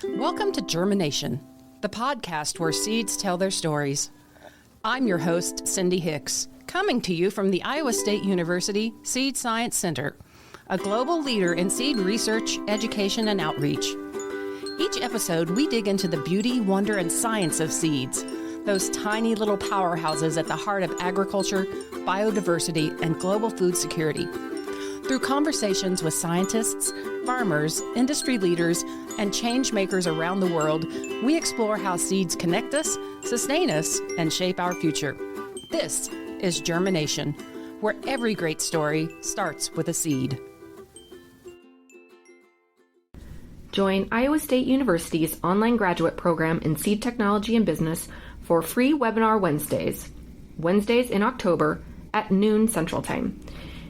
Welcome to GermiNation, the podcast where seeds tell their stories. I'm your host, Cindy Hicks, coming to you from the Iowa State University Seed Science Center, a global leader in seed research, education, and outreach. Each episode, we dig into the beauty, wonder, and science of seeds, those tiny little powerhouses at the heart of agriculture, biodiversity, and global food security. Through conversations with scientists, farmers, industry leaders, and change makers around the world, we explore how seeds connect us, sustain us, and shape our future. This is GermiNation, where every great story starts with a seed. Join Iowa State University's online graduate program in seed technology and business for free webinar Wednesdays in October at noon Central Time.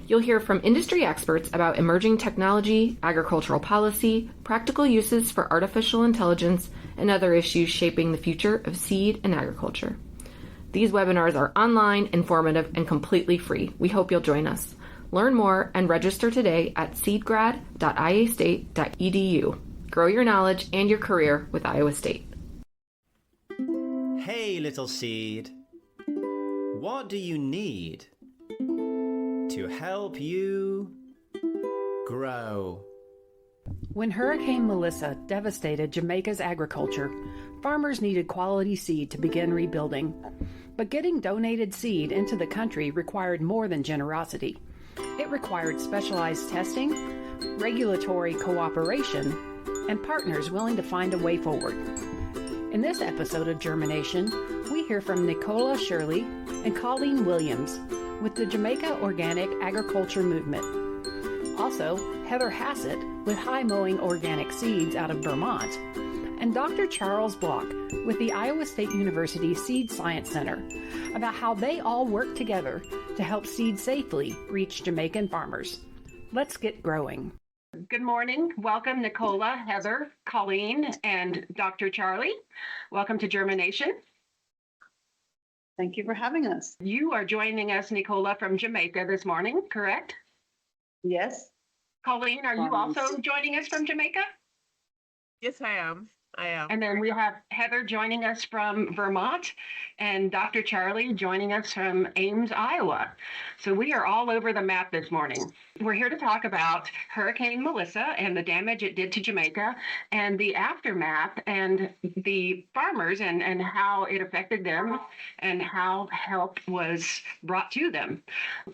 You'll hear from industry experts about emerging technology, agricultural policy, practical uses for artificial intelligence, and other issues shaping the future of seed and agriculture. These webinars are online, informative, and completely free. We hope you'll join us. Learn more and register today at seedgrad.iastate.edu. Grow your knowledge and your career with Iowa State. Hey, little seed. What do you need to help you grow? When Hurricane Melissa devastated Jamaica's agriculture, farmers needed quality seed to begin rebuilding. But getting donated seed into the country required more than generosity. It required specialized testing, regulatory cooperation, and partners willing to find a way forward. In this episode of GermiNation, we hear from Nicola Shirley and Colleen Williams with the Jamaica Organic Agriculture Movement. Also, Heather Hassett with High Mowing Organic Seeds out of Vermont, and Dr. Charles Block with the Iowa State University Seed Science Center about how they all work together to help seed safely reach Jamaican farmers. Let's get growing. Good morning. Welcome, Nicola, Heather, Colleen, and Dr. Charlie. Welcome to GermiNation. Thank you for having us. You are joining us, Nicola, from Jamaica this morning, correct? Yes. Colleen, are you also joining us from Jamaica? Yes, I am. And then we have Heather joining us from Vermont and Dr. Charlie joining us from Ames, Iowa. So we are all over the map this morning. We're here to talk about Hurricane Melissa and the damage it did to Jamaica and the aftermath and the farmers and how it affected them and how help was brought to them.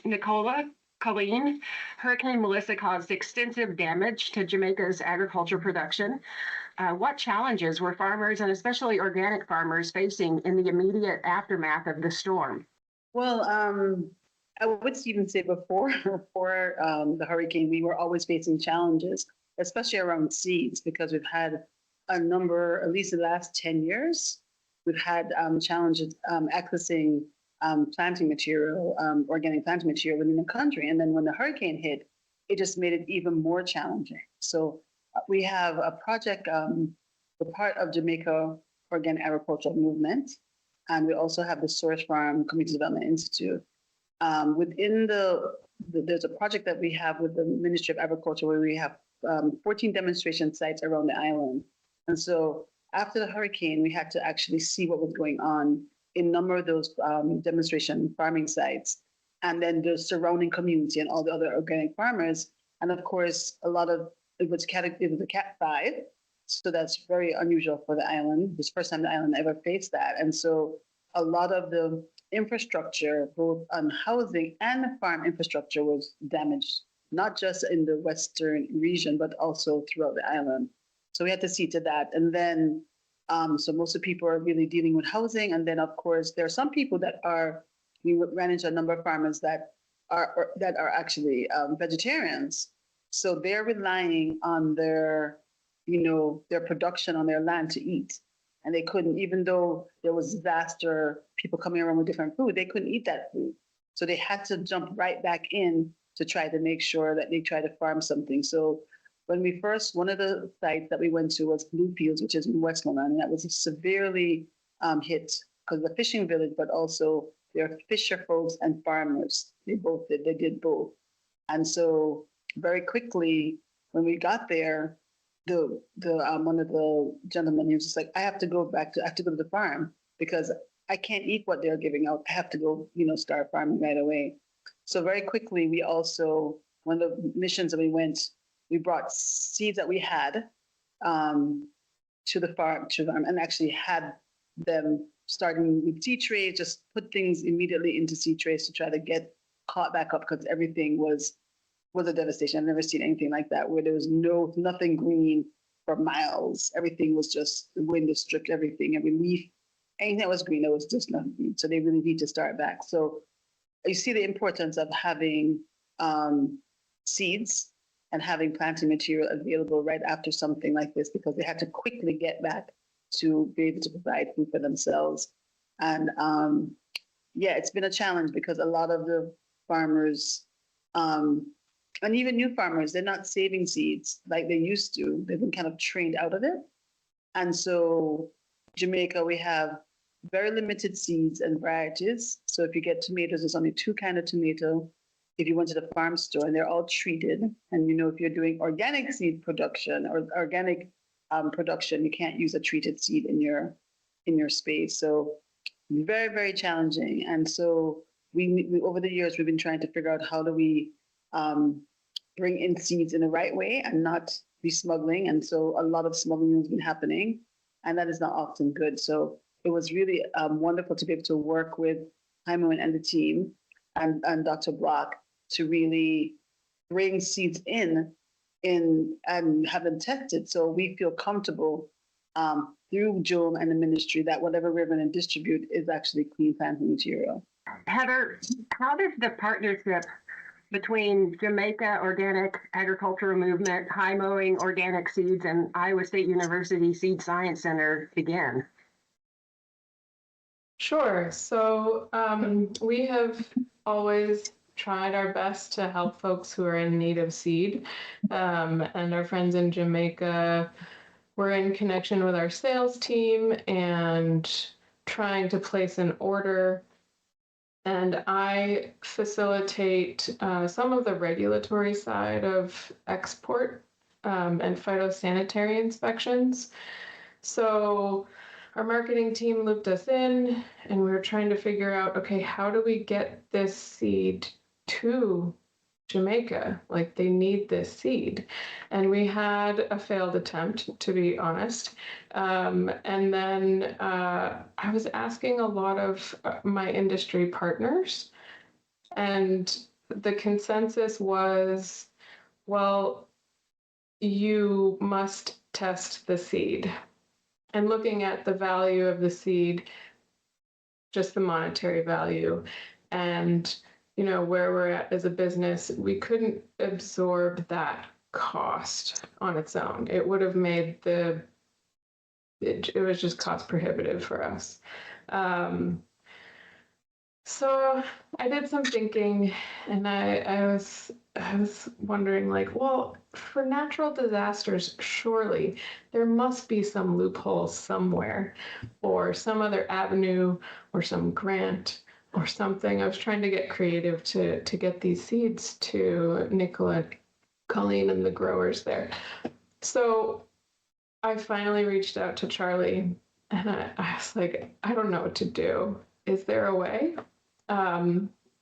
Nicola, Colleen, Hurricane Melissa caused extensive damage to Jamaica's agriculture production. What challenges were farmers and especially organic farmers facing in the immediate aftermath of the storm? Well, I would even say before the hurricane, we were always facing challenges, especially around seeds, because we've had a number, at least the last 10 years, we've had challenges accessing planting material, organic planting material within the country. And then when the hurricane hit, it just made it even more challenging. So we have a project, we're part of Jamaica Organic Agricultural Movement, and we also have the Source Farm Community Development Institute. There's a project that we have with the Ministry of Agriculture where we have 14 demonstration sites around the island. And so after the hurricane, we had to actually see what was going on in a number of those demonstration farming sites, and then the surrounding community and all the other organic farmers. And of course, it was a Cat 5, so that's very unusual for the island. It was the first time the island ever faced that. And so a lot of the infrastructure, both on housing and farm infrastructure, was damaged, not just in the western region, but also throughout the island. So we had to see to that. And then, so most of the people are really dealing with housing. And then, of course, there are some people we ran into a number of farmers that are actually vegetarians. So they're relying on their production on their land to eat. And they couldn't, even though there was disaster, people coming around with different food, they couldn't eat that food. So they had to jump right back in to try to make sure that they try to farm something. So one of the sites that we went to was Bluefields, which is in Westmoreland, and that was severely hit because the fishing village, but also there are fisher folks and farmers. They did both. And so very quickly, when we got there, one of the gentlemen, he was just like, I have to go to the farm because I can't eat what they're giving out. I have to go, start farming right away. So very quickly, we also, one of the missions that we went, we brought seeds that we had to the farm, and actually had them starting with seed trays, just put things immediately into seed trays to try to get caught back up because everything was a devastation. I've never seen anything like that where there was nothing green for miles. Everything was just, the wind has stripped everything, every leaf, anything that was green, there was just nothing green. So they really need to start back. So you see the importance of having seeds and having planting material available right after something like this, because they had to quickly get back to be able to provide food for themselves. And it's been a challenge because a lot of the farmers, and even new farmers, they're not saving seeds like they used to. They've been kind of trained out of it. And so Jamaica, we have very limited seeds and varieties. So if you get tomatoes, there's only 2 kinds of tomato. If you went to the farm store, and they're all treated, and if you're doing organic seed production or organic production, you can't use a treated seed in your space. So very, very challenging. And so we over the years, we've been trying to figure out how do we bring in seeds in the right way and not be smuggling. And so a lot of smuggling has been happening, and that is not often good. So it was really wonderful to be able to work with Jaime and the team and Dr. Block to really bring seeds in and have them tested. So we feel comfortable through JOM and the ministry that whatever we're going to distribute is actually clean planting material. Heather, how does the partnership between Jamaica Organic Agricultural Movement, High Mowing Organic Seeds, and Iowa State University Seed Science Center begin? Sure. So we have always tried our best to help folks who are in need of seed. And our friends in Jamaica were in connection with our sales team and trying to place an order. And I facilitate some of the regulatory side of export and phytosanitary inspections. So our marketing team looped us in, and we were trying to figure out, okay, how do we get this seed to Jamaica? Like, they need this seed. And we had a failed attempt, to be honest. And then I was asking a lot of my industry partners, and the consensus was, well, you must test the seed. And looking at the value of the seed, just the monetary value, and where we're at as a business, we couldn't absorb that cost on its own. It would have made it was just cost prohibitive for us. So I did some thinking, and I was wondering, like, well, for natural disasters, surely there must be some loophole somewhere, or some other avenue, or some grant, or something. I was trying to get creative to get these seeds to Nicola, Colleen, and the growers there. So I finally reached out to Charlie, and I was like, I don't know what to do. Is there a way?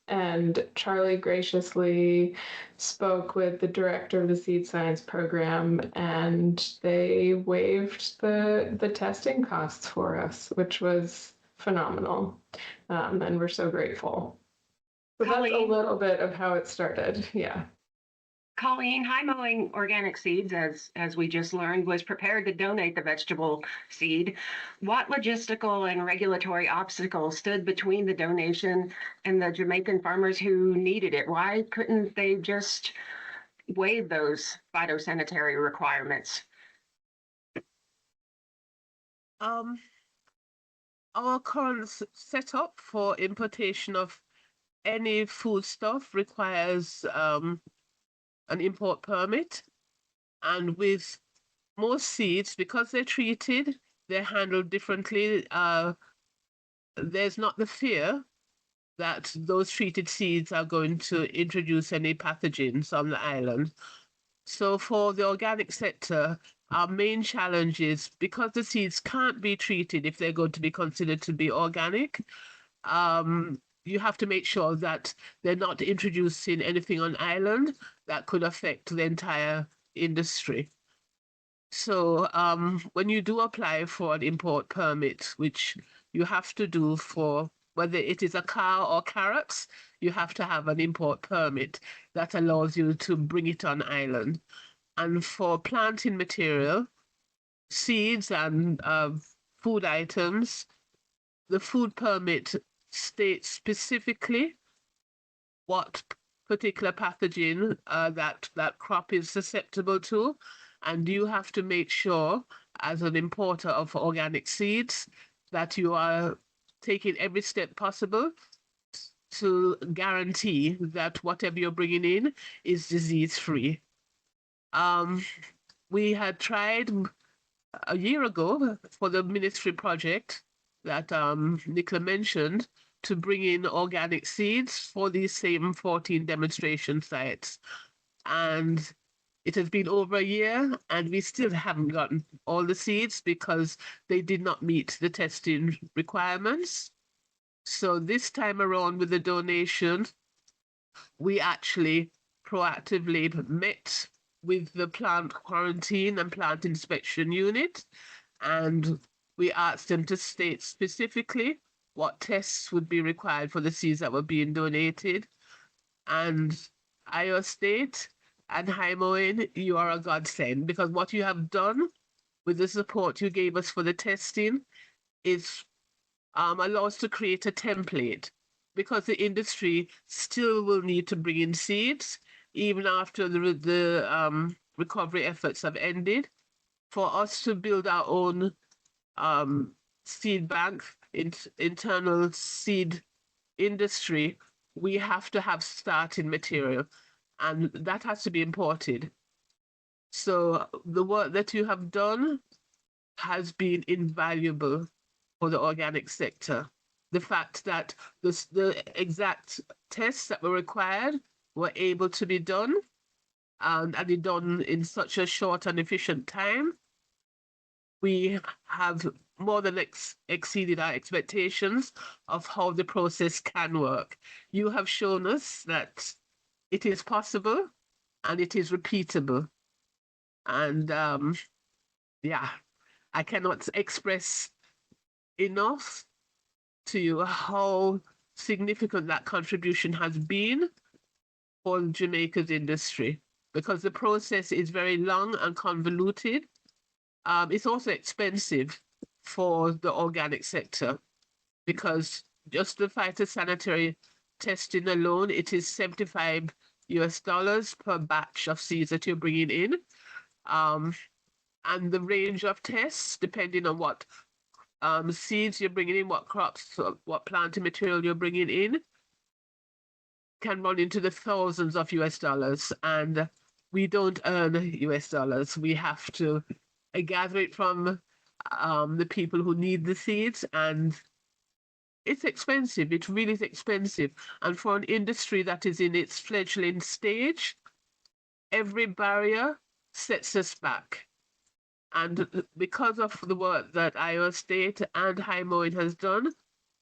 And Charlie graciously spoke with the director of the seed science program, and they waived the testing costs for us, which was phenomenal. And we're so grateful. So that's a little bit of how it started. Yeah. Colleen, High Mowing Organic Seeds, as we just learned, was prepared to donate the vegetable seed. What logistical and regulatory obstacles stood between the donation and the Jamaican farmers who needed it? Why couldn't they just waive those phytosanitary requirements? Our current setup for importation of any foodstuff requires an import permit, and with most seeds, because they're treated, they're handled differently. There's not the fear that those treated seeds are going to introduce any pathogens on the island. So for the organic sector, our main challenge is because the seeds can't be treated if they're going to be considered to be organic. You have to make sure that they're not introducing anything on island that could affect the entire industry. So when you do apply for an import permit, which you have to do for whether it is a cow or carrots, you have to have an import permit that allows you to bring it on island. And for planting material, seeds and food items, the food permit states specifically what particular pathogen that crop is susceptible to, and you have to make sure, as an importer of organic seeds, that you are taking every step possible to guarantee that whatever you're bringing in is disease-free. We had tried a year ago for the ministry project that Nicola mentioned to bring in organic seeds for these same 14 demonstration sites. And it has been over a year and we still haven't gotten all the seeds because they did not meet the testing requirements. So this time around with the donation, we actually proactively met with the plant quarantine and plant inspection unit, and we asked them to state specifically what tests would be required for the seeds that were being donated. And Iowa State and Moen, you are a godsend, because what you have done with the support you gave us for the testing is allow us to create a template, because the industry still will need to bring in seeds even after the recovery efforts have ended. For us to build our own seed bank, internal seed industry, we have to have starting material, and that has to be imported. So the work that you have done has been invaluable for the organic sector. The fact that the exact tests that were required were able to be done, and it done in such a short and efficient time, we have more than exceeded our expectations of how the process can work. You have shown us that it is possible and it is repeatable. And yeah, I cannot express enough to you how significant that contribution has been for Jamaica's industry, because the process is very long and convoluted. It's also expensive for the organic sector, because just the phytosanitary testing alone, it is $75 per batch of seeds that you're bringing in. And the range of tests, depending on what seeds you're bringing in, what crops, what planting material you're bringing in, can run into the thousands of $. And we don't earn $. We have to gather it from the people who need the seeds, and it's expensive. It really is expensive. And for an industry that is in its fledgling stage, every barrier sets us back. And because of the work that Iowa State and High Moen has done,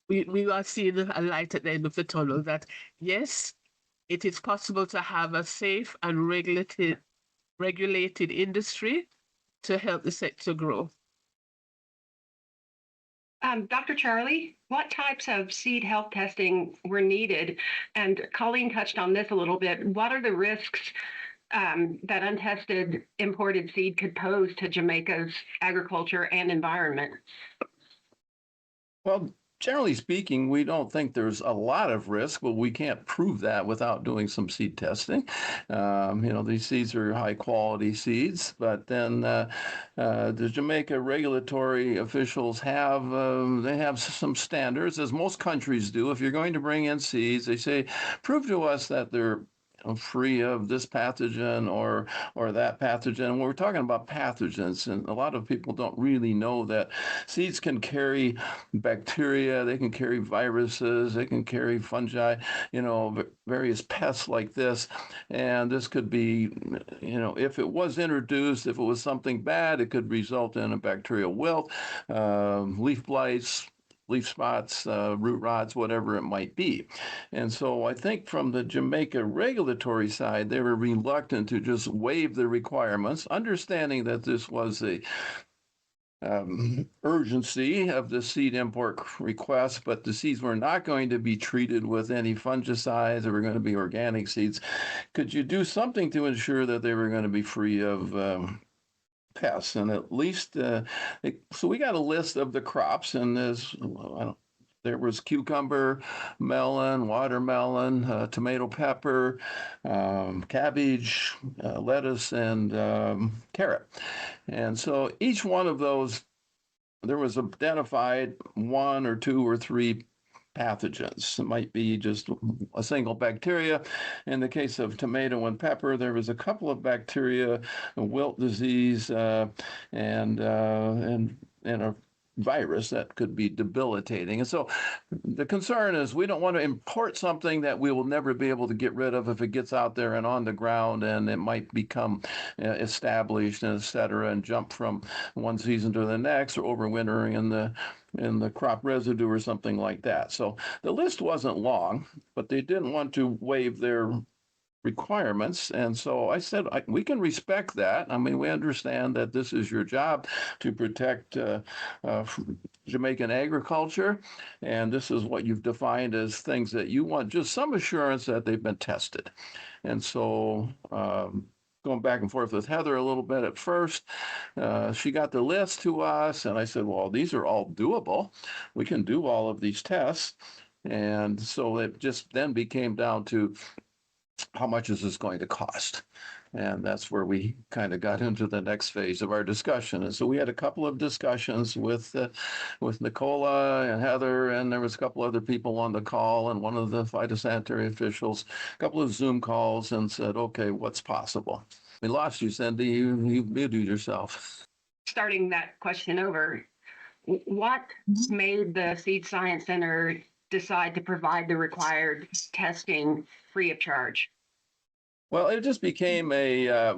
we are seeing a light at the end of the tunnel that, yes, it is possible to have a safe and regulated industry to help the sector grow. Dr. Charlie, what types of seed health testing were needed? And Colleen touched on this a little bit. What are the risks that untested imported seed could pose to Jamaica's agriculture and environment? Well, generally speaking, we don't think there's a lot of risk, but we can't prove that without doing some seed testing. These seeds are high quality seeds, but then the Jamaica regulatory officials have some standards, as most countries do. If you're going to bring in seeds, they say, prove to us that they're free of this pathogen or that pathogen. When we're talking about pathogens, and a lot of people don't really know that seeds can carry bacteria, they can carry viruses, they can carry fungi, various pests like this. And this could be, if it was introduced, if it was something bad, it could result in a bacterial wilt, leaf blights, leaf spots, root rots, whatever it might be. And so I think from the Jamaica regulatory side, they were reluctant to just waive the requirements, understanding that this was a urgency of the seed import request, but the seeds were not going to be treated with any fungicides. They were going to be organic seeds. Could you do something to ensure that they were going to be free of pests? And at least, so we got a list of the crops, and there was cucumber, melon, watermelon, tomato, pepper, cabbage, lettuce, and carrot. And so each one of those, there was identified 1 or 2 or 3 pathogens. It might be just a single bacteria. In the case of tomato and pepper, there was a couple of bacteria, wilt disease, and a virus that could be debilitating. And so the concern is we don't want to import something that we will never be able to get rid of if it gets out there and on the ground, and it might become established, and et cetera, and jump from one season to the next, or overwintering in the crop residue or something like that. So the list wasn't long, but they didn't want to waive their requirements. And so I said, we can respect that. I mean, we understand that this is your job to protect Jamaican agriculture. And this is what you've defined as things that you want, just some assurance that they've been tested. And so going back and forth with Heather a little bit at first, she got the list to us. And I said, well, these are all doable. We can do all of these tests. And so it just then became down to how much is this going to cost? And that's where we kind of got into the next phase of our discussion. And so we had a couple of discussions with Nicola and Heather, and there was a couple other people on the call, and one of the phytosanitary officials, a couple of Zoom calls, and said, okay, what's possible? We lost you, Cindy. You muted yourself. Starting that question over, what made the Seed Science Center decide to provide the required testing free of charge? Well, it just became a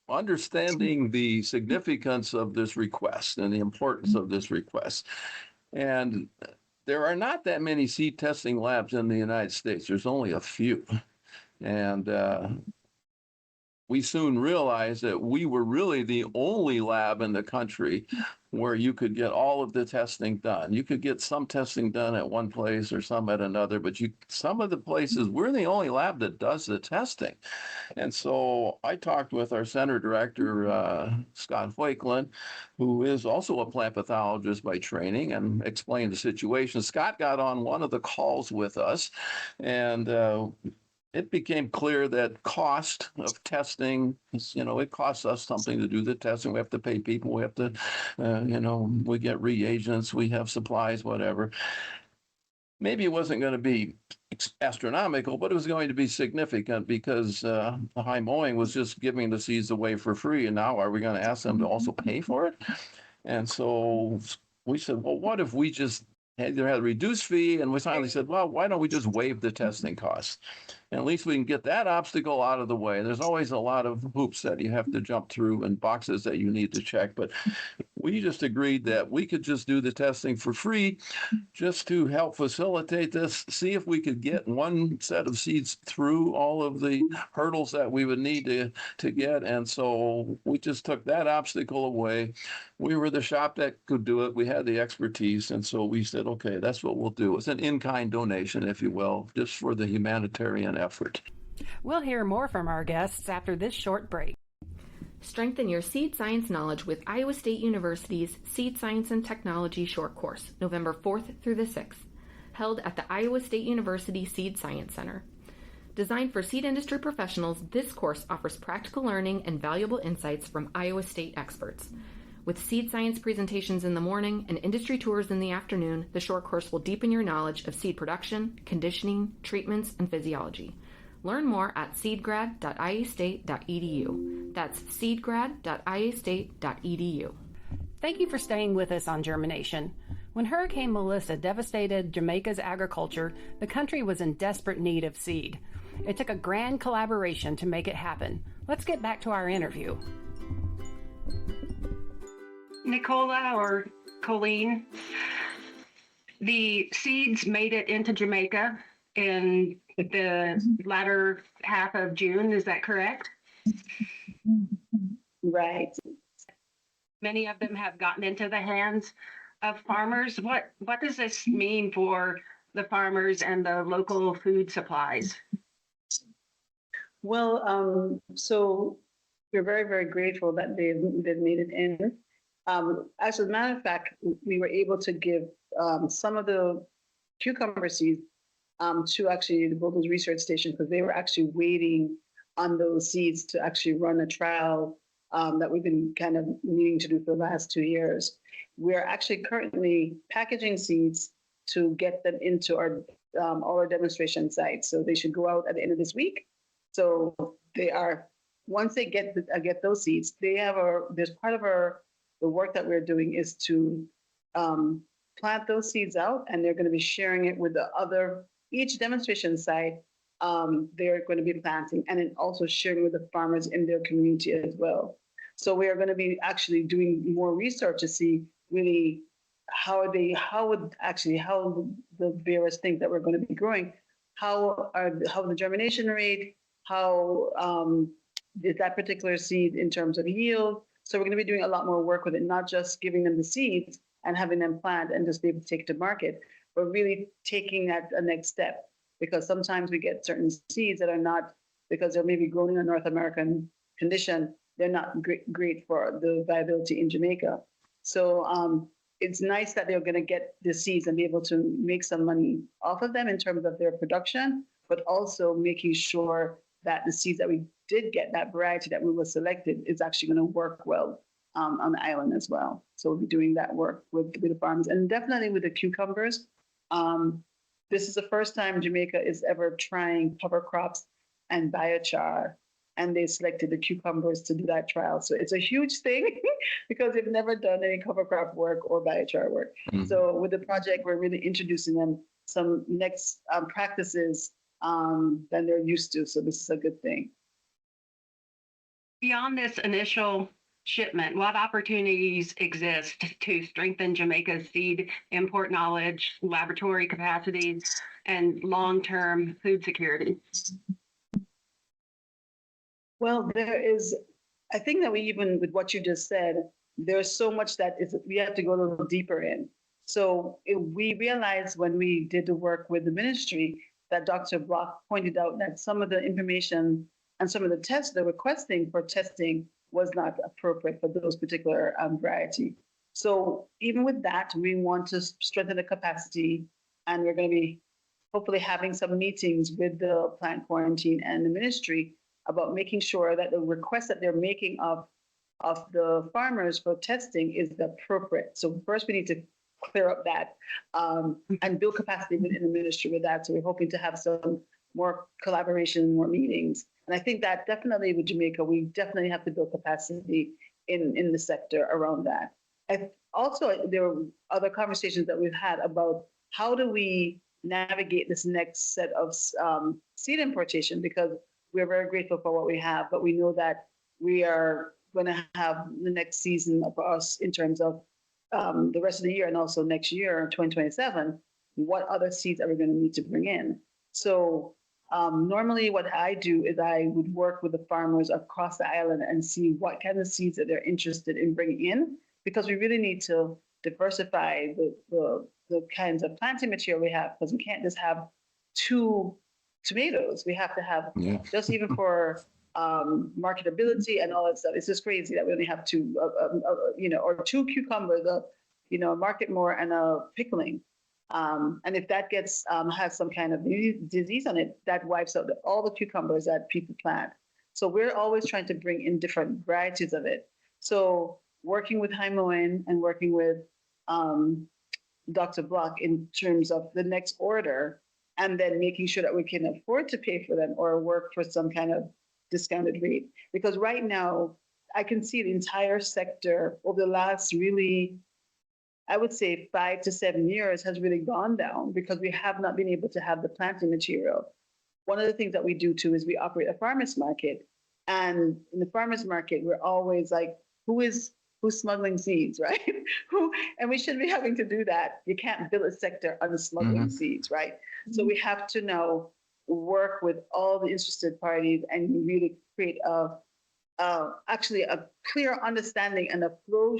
understanding the significance of this request and the importance of this request. And there are not that many seed testing labs in the United States. There's only a few. And we soon realized that we were really the only lab in the country where you could get all of the testing done. You could get some testing done at one place or some at another, but some of the places, we're the only lab that does the testing. And so I talked with our center director, Scott Hoyklund, who is also a plant pathologist by training, and explained the situation. Scott got on one of the calls with us, and it became clear that cost of testing, it costs us something to do the testing. We have to pay people. We have to, we get reagents, we have supplies, whatever. Maybe it wasn't going to be astronomical, but it was going to be significant because the high mowing was just giving the seeds away for free. And now are we going to ask them to also pay for it? And so we said, well, what if we just either had a reduced fee? And we finally said, well, why don't we just waive the testing costs? And at least we can get that obstacle out of the way. There's always a lot of hoops that you have to jump through and boxes that you need to check. But we just agreed that we could just do the testing for free just to help facilitate this, see if we could get one set of seeds through all of the hurdles that we would need to get. And so we just took that obstacle away. We were the shop that could do it. We had the expertise. And so we said, okay, that's what we'll do. It's an in-kind donation, if you will, just for the humanitarian effort. We'll hear more from our guests after this short break. Strengthen your seed science knowledge with Iowa State University's Seed Science and Technology short course, November 4th through the 6th, held at the Iowa State University Seed Science Center. Designed for seed industry professionals, this course offers practical learning and valuable insights from Iowa State experts. With seed science presentations in the morning and industry tours in the afternoon, the short course will deepen your knowledge of seed production, conditioning, treatments, and physiology. Learn more at seedgrad.iastate.edu. That's seedgrad.iastate.edu. Thank you for staying with us on GermiNation. When Hurricane Melissa devastated Jamaica's agriculture, the country was in desperate need of seed. It took a grand collaboration to make it happen. Let's get back to our interview. Nicola or Colleen, the seeds made it into Jamaica in the latter half of June. Is that correct? Right. Many of them have gotten into the hands of farmers. What does this mean for the farmers and the local food supplies? Well, so we're very, very grateful that they've made it in. As a matter of fact, we were able to give some of the cucumber seeds to actually the Global Research Station because they were actually waiting on those seeds to actually run a trial that we've been kind of needing to do for the last 2 years. We're actually currently packaging seeds to get them into our all our demonstration sites. So they should go out at the end of this week. So they are, once they get those seeds, there's part of the work that we're doing is to plant those seeds out, and they're going to be sharing it with the other, each demonstration site, they're going to be planting and then also sharing with the farmers in their community as well. So we are going to be actually doing more research to see really how the various things that we're going to be growing, how the germination rate, how is that particular seed in terms of yield. So we're going to be doing a lot more work with it, not just giving them the seeds and having them plant and just be able to take it to market, but really taking that a next step. Because sometimes we get certain seeds that are not, because they're maybe grown in a North American condition, they're not great for the viability in Jamaica. So it's nice that they're going to get the seeds and be able to make some money off of them in terms of their production, but also making sure that the seeds that we did get, that variety that we were selected, is actually going to work well on the island as well. So we'll be doing that work with the farms and definitely with the cucumbers. This is the first time Jamaica is ever trying cover crops and biochar, and they selected the cucumbers to do that trial. So it's a huge thing because they've never done any cover crop work or biochar work. Mm-hmm. So with the project, we're really introducing them some next practices than they're used to. So this is a good thing. Beyond this initial shipment, what opportunities exist to strengthen Jamaica's seed import knowledge, laboratory capacity, and long-term food security? Well, I think that even with what you just said, there's so much that we have to go a little deeper in. So we realized when we did the work with the ministry that Dr. Block pointed out that some of the information and some of the tests, the requesting for testing was not appropriate for those particular variety. So even with that, we want to strengthen the capacity, and we're going to be hopefully having some meetings with the plant quarantine and the ministry about making sure that the request that they're making of the farmers for testing is appropriate. So first we need to clear up that and build capacity within the ministry with that. So we're hoping to have some more collaboration, more meetings. And I think that definitely with Jamaica, we definitely have to build capacity in the sector around that. Also, there were other conversations that we've had about how do we navigate this next set of seed importation, because we're very grateful for what we have, but we know that we are going to have the next season for us in terms of the rest of the year and also next year, 2027, what other seeds are we going to need to bring in? So normally what I do is I would work with the farmers across the island and see what kind of seeds that they're interested in bringing in, because we really need to diversify the kinds of planting material we have, because we can't just have 2 tomatoes. We have to have just even for marketability and all that stuff. It's just crazy that we only have 2, or 2 cucumbers, a market more and a pickling. And if that has some kind of disease on it, that wipes out all the cucumbers that people plant. So we're always trying to bring in different varieties of it. So working with Haimoen and working with Dr. Block in terms of the next order, and then making sure that we can afford to pay for them or work for some kind of discounted rate. Because right now, I can see the entire sector over the last really, I would say 5 to 7 years has really gone down because we have not been able to have the planting material. One of the things that we do too is we operate a farmers market. And in the farmers market, we're always like, who's smuggling seeds, right? And we shouldn't be having to do that. You can't build a sector on smuggling seeds, right? So we have to now work with all the interested parties and really create actually a clear understanding and a flow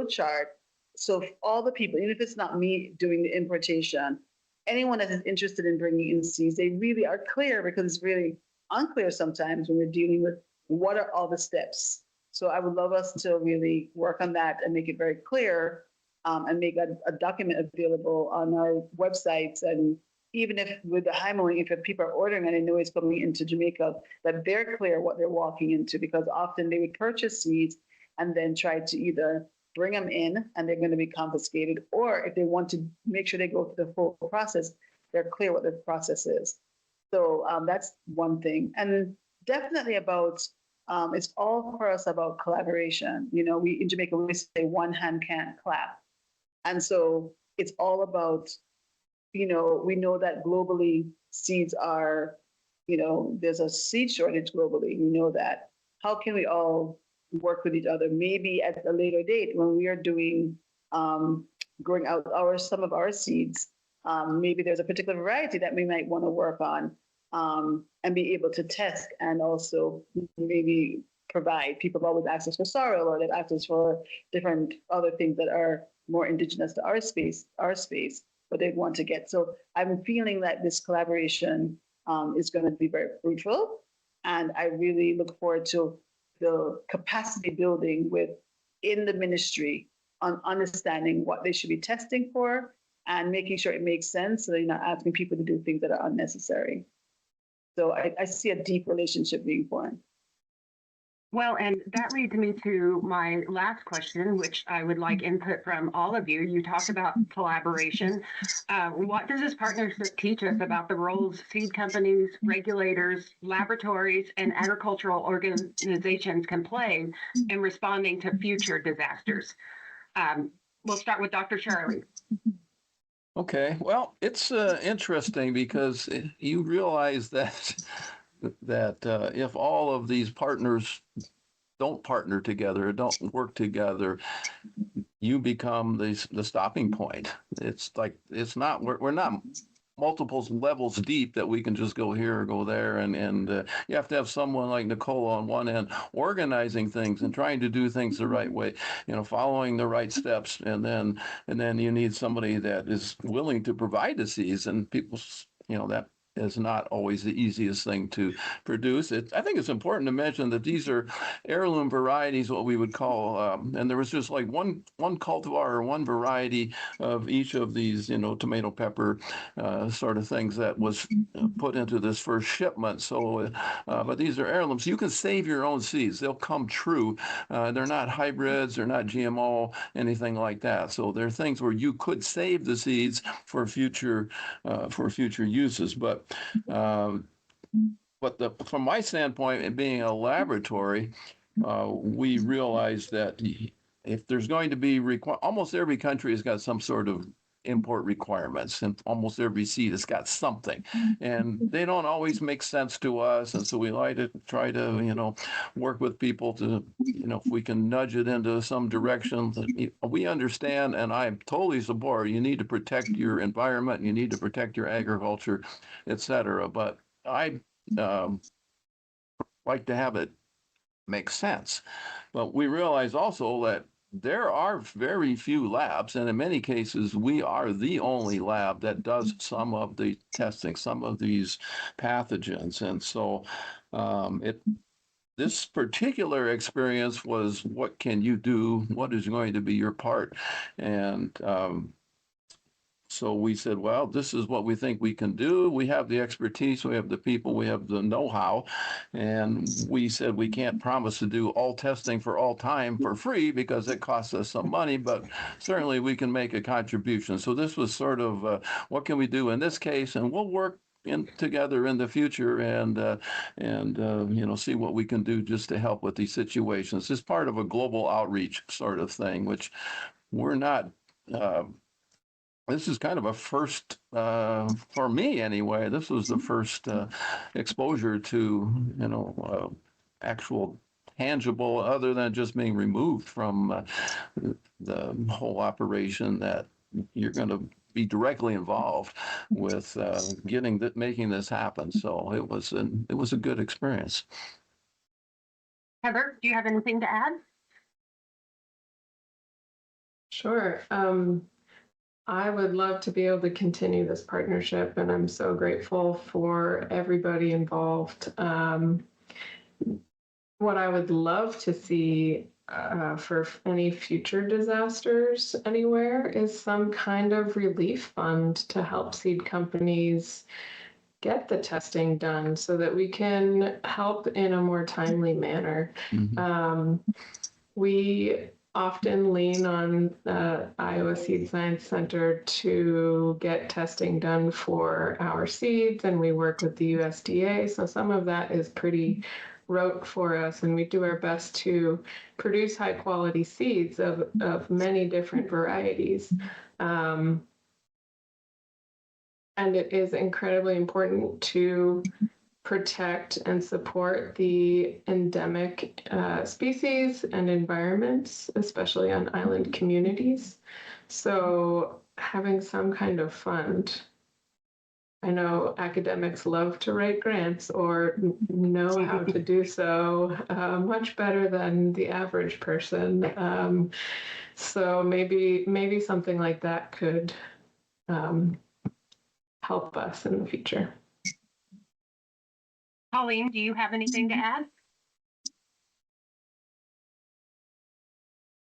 chart. So all the people, even if it's not me doing the importation, anyone that is interested in bringing in seeds, they really are clear, because it's really unclear sometimes when we're dealing with what are all the steps. So I would love us to really work on that and make it very clear, and make a document available on our websites. And even if with the high mowing, if people are ordering and they know it's coming into Jamaica, that they're clear what they're walking into, because often they would purchase seeds and then try to either bring them in and they're going to be confiscated, or if they want to make sure they go through the full process, they're clear what the process is. So that's one thing. And definitely about, it's all for us about collaboration. You know, we in Jamaica, we say one hand can't clap. And so it's all about, you know, we know that globally seeds are, you know, there's a seed shortage globally. We know that. How can we all work with each other? Maybe at a later date when we are doing, growing out some of our seeds, maybe there's a particular variety that we might want to work on, and be able to test, and also maybe provide. People have always access for sorrel, or they've access for different other things that are more indigenous to our space, but they want to get. So I'm feeling that this collaboration is going to be very fruitful. And I really look forward to the capacity building within the ministry on understanding what they should be testing for and making sure it makes sense, so they're not asking people to do things that are unnecessary. So I see a deep relationship being formed. Well, and that leads me to my last question, which I would like input from all of you. You talked about collaboration. What does this partnership teach us about the roles seed companies, regulators, laboratories, and agricultural organizations can play in responding to future disasters? We'll start with Dr. Charlie. Okay, well, it's interesting because you realize that if all of these partners don't partner together, don't work together, you become the stopping point. It's like, it's not, we're not multiple levels deep that we can just go here or go there, and you have to have someone like Nicole on one end organizing things and trying to do things the right way, you know, following the right steps, and then you need somebody that is willing to provide the seeds, and people, you know, that is not always the easiest thing to produce. I think it's important to mention that these are heirloom varieties, what we would call, and there was just like one cultivar or one variety of each of these, you know, tomato pepper sort of things that was put into this first shipment. So, but these are heirlooms. You can save your own seeds. They'll come true. They're not hybrids. They're not GMO, anything like that. So they're things where you could save the seeds for future uses. But from my standpoint, it being a laboratory, we realize that if there's going to be almost every country has got some sort of import requirements, and almost every seed has got something, and they don't always make sense to us. And so we like to try to, you know, work with people to, you know, if we can nudge it into some direction that we understand. And I totally support, you need to protect your environment, you need to protect your agriculture, etc. But I like to have it make sense. But we realize also that there are very few labs, and in many cases, we are the only lab that does some of the testing, some of these pathogens. And so this particular experience was, what can you do? What is going to be your part? And So we said, well, this is what we think we can do. We have the expertise, we have the people, we have the know-how. And we said we can't promise to do all testing for all time for free because it costs us some money, but certainly we can make a contribution. So this was sort of what can we do in this case? And we'll work together in the future and see what we can do just to help with these situations. It's part of a global outreach sort of thing, which we're not. This is kind of a first for me anyway. This was the first exposure to actual tangible, other than just being removed from the whole operation, that you're going to be directly involved with making this happen. So it was a good experience. Heather, do you have anything to add? Sure. I would love to be able to continue this partnership, and I'm so grateful for everybody involved. What I would love to see for any future disasters anywhere is some kind of relief fund to help seed companies get the testing done so that we can help in a more timely manner. Mm-hmm. We often lean on Iowa Seed Science Center to get testing done for our seeds, and we work with the USDA. So some of that is pretty rote for us, and we do our best to produce high quality seeds of many different varieties. And it is incredibly important to protect and support the endemic species and environments, especially on island communities. So having some kind of fund. I know academics love to write grants or know how to do so much better than the average person. So maybe something like that could help us in the future. Pauline, do you have anything to add?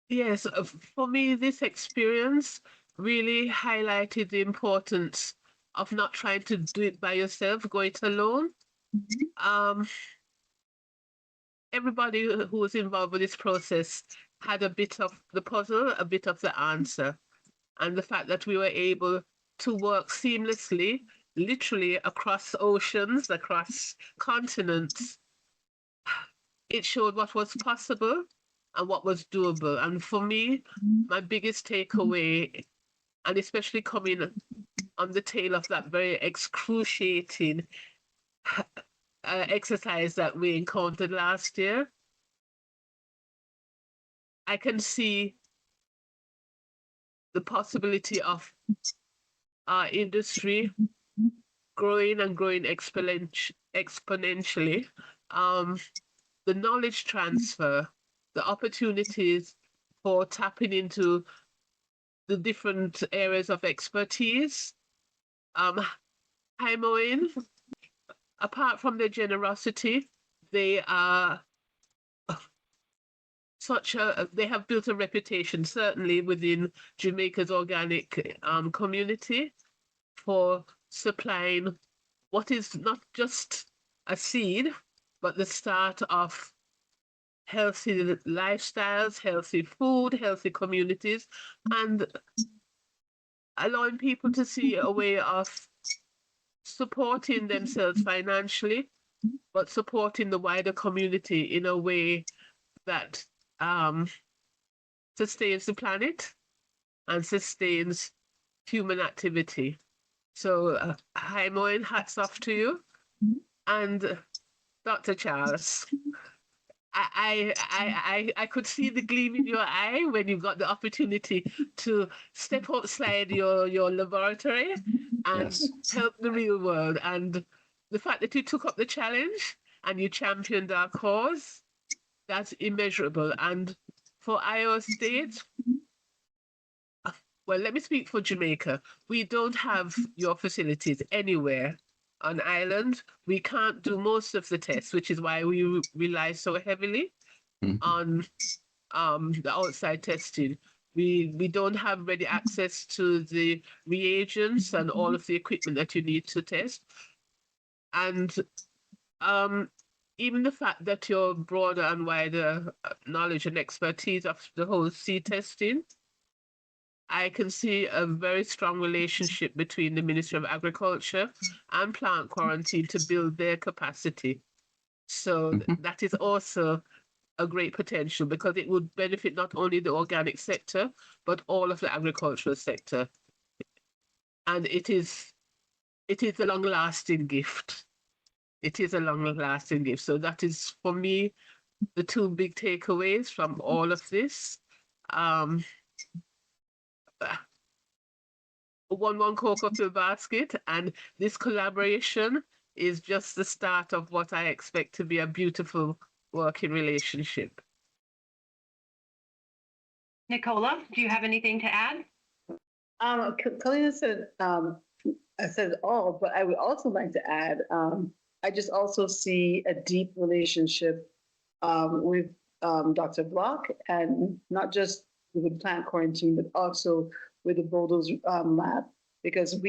Yes, for me, this experience really highlighted the importance of not trying to do it by yourself, go it alone. Mm-hmm. Everybody who was involved with this process had a bit of the puzzle, a bit of the answer. And the fact that we were able to work seamlessly, literally across oceans, across continents, it showed what was possible and what was doable. And for me, my biggest takeaway, and especially coming on the tail of that very excruciating exercise that we encountered last year, I can see the possibility of our industry growing and growing exponentially. The knowledge transfer, the opportunities for tapping into the different areas of expertise. Heimoin, apart from their generosity, they are they have built a reputation, certainly within Jamaica's organic community, for supplying what is not just a seed, but the start of healthy lifestyles, healthy food, healthy communities, and allowing people to see a way of supporting themselves financially, but supporting the wider community in a way that sustains the planet and sustains human activity. So, Heimoin, hats off to you. And Dr. Charles, I could see the gleam in your eye when you got the opportunity to step outside your laboratory and help the real world. And the fact that you took up the challenge and you championed our cause, that's immeasurable. And for Iowa State, well, let me speak for Jamaica. We don't have your facilities anywhere on island. We can't do most of the tests, which is why we rely so heavily on the outside testing. We don't have ready access to the reagents and all of the equipment that you need to test. And even the fact that your broader and wider knowledge and expertise of the whole seed testing, I can see a very strong relationship between the Ministry of Agriculture and Plant Quarantine to build their capacity. So that is also a great potential, because it would benefit not only the organic sector, but all of the agricultural sector. And it is a long-lasting gift. It is a long-lasting gift. So that is, for me, the two big takeaways from all of this. One cocoa to the basket, and this collaboration is just the start of what I expect to be a beautiful working relationship. Nicola, do you have anything to add? Colleen said, I said it all, but I would also like to add, I just also see a deep relationship with Dr. Block, and not just with Plant Quarantine, but also with the Bodos lab, because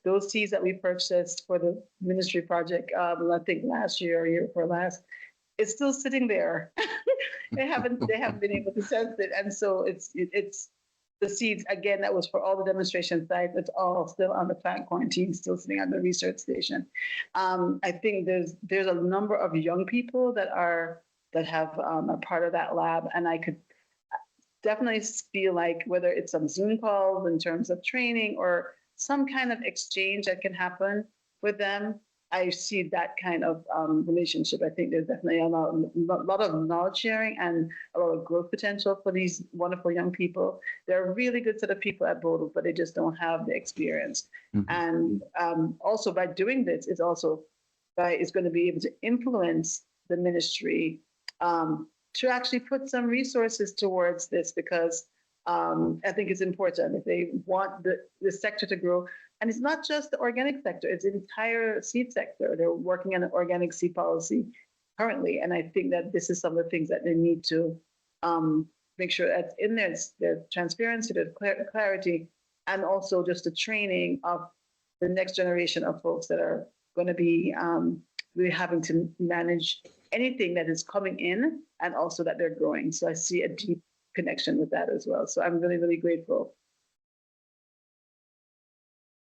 those seeds that we purchased for the ministry project, I think last year or year before last, it's still sitting there. they haven't been able to test it, and so it's the seeds again that was for all the demonstration sites. It's all still on the Plant Quarantine, still sitting at the research station. I think there's a number of young people that are part of that lab, and I could definitely feel like whether it's some Zoom calls in terms of training or some kind of exchange that can happen with them, I see that kind of relationship. I think there's definitely a lot of knowledge sharing and a lot of growth potential for these wonderful young people. They're a really good set of people at Bodo, but they just don't have the experience. And also by doing this, it's going to be able to influence the ministry to actually put some resources towards this, because I think it's important if they want the sector to grow. And it's not just the organic sector, it's the entire seed sector. They're working on an organic seed policy currently. And I think that this is some of the things that they need to make sure that's in there. There's transparency, there's clarity, and also just the training of the next generation of folks that are going to be really having to manage anything that is coming in, and also that they're growing. So I see a deep connection with that as well. So I'm really, really grateful.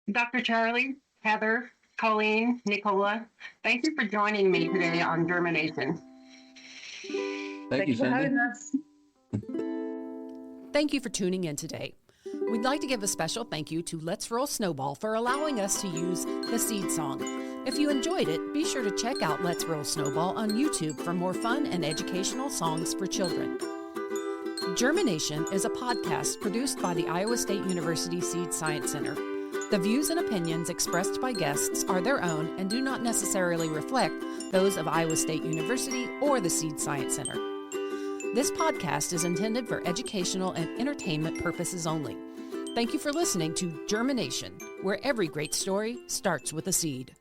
Dr. Charlie, Heather, Colleen, Nicola, thank you for joining me today on GermiNation. Thank you, for Cindy. having us. Thank you for tuning in today. We'd like to give a special thank you to Let's Roll Snowball for allowing us to use the seed song. If you enjoyed it, be sure to check out Let's Roll Snowball on YouTube for more fun and educational songs for children. GermiNation is a podcast produced by the Iowa State University Seed Science Center. The views and opinions expressed by guests are their own and do not necessarily reflect those of Iowa State University or the Seed Science Center. This podcast is intended for educational and entertainment purposes only. Thank you for listening to GermiNation, where every great story starts with a seed.